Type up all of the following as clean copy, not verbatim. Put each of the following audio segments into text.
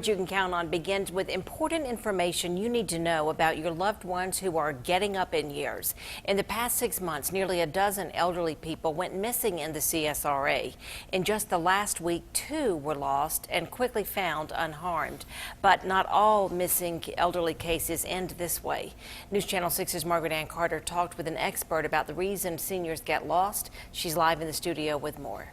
What You Can Count On begins with important information you need to know about your loved ones who are getting up in years. In the past 6 months, nearly a dozen elderly people went missing in the CSRA. In just the last week, 2 were lost and quickly found unharmed. But not all missing elderly cases end this way. News Channel 6's Margaret Ann Carter talked with an expert about the reason seniors get lost. She's live in the studio with more.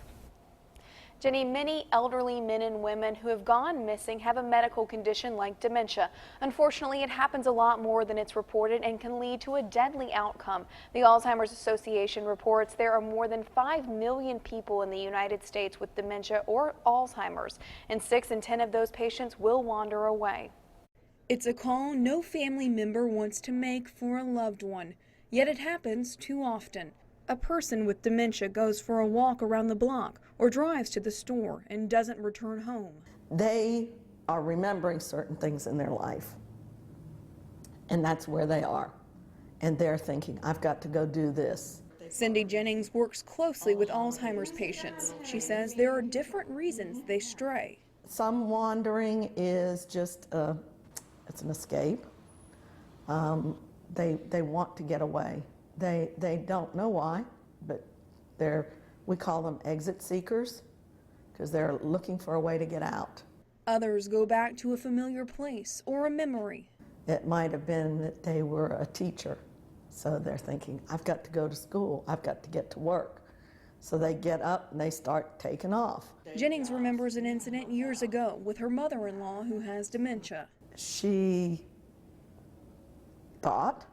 Jenny, many elderly men and women who have gone missing have a medical condition like dementia. Unfortunately, it happens a lot more than it's reported and can lead to a deadly outcome. The Alzheimer's Association reports there are more than 5 million people in the United States with dementia or Alzheimer's, and 6 in 10 of those patients will wander away. It's a call no family member wants to make for a loved one, yet it happens too often. A person with dementia goes for a walk around the block or drives to the store and doesn't return home. They are remembering certain things in their life, and that's where they are. And they're thinking, I've got to go do this. Cindy Jennings works closely with Alzheimer's patients. She says there are different reasons they stray. Some wandering is just it's an escape. They want to get away. They don't know why, but we call them exit seekers because they're looking for a way to get out. Others go back to a familiar place or a memory. It might have been that they were a teacher, so they're thinking, I've got to go to school, I've got to get to work. So they get up and they start taking off. Jennings remembers an incident years ago with her mother-in-law who has dementia. She thought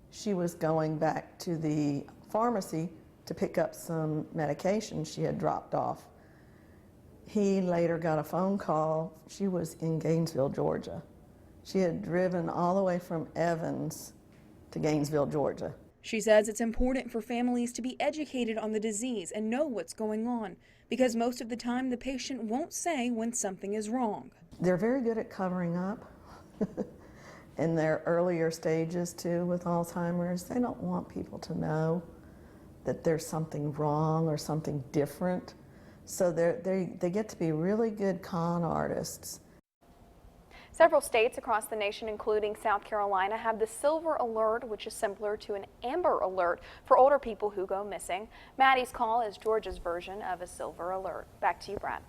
she was going back to the pharmacy to pick up some medication she had dropped off. He later got a phone call. She was in Gainesville, Georgia. She had driven all the way from Evans to Gainesville, Georgia. She says it's important for families to be educated on the disease and know what's going on, because most of the time the patient won't say when something is wrong. They're very good at covering up. In their earlier stages too with Alzheimer's, they don't want people to know that there's something wrong or something different. So they get to be really good con artists. Several states across the nation, including South Carolina, have the Silver Alert, which is similar to an Amber Alert for older people who go missing. Maddie's Call is Georgia's version of a Silver Alert. Back to you, Brad.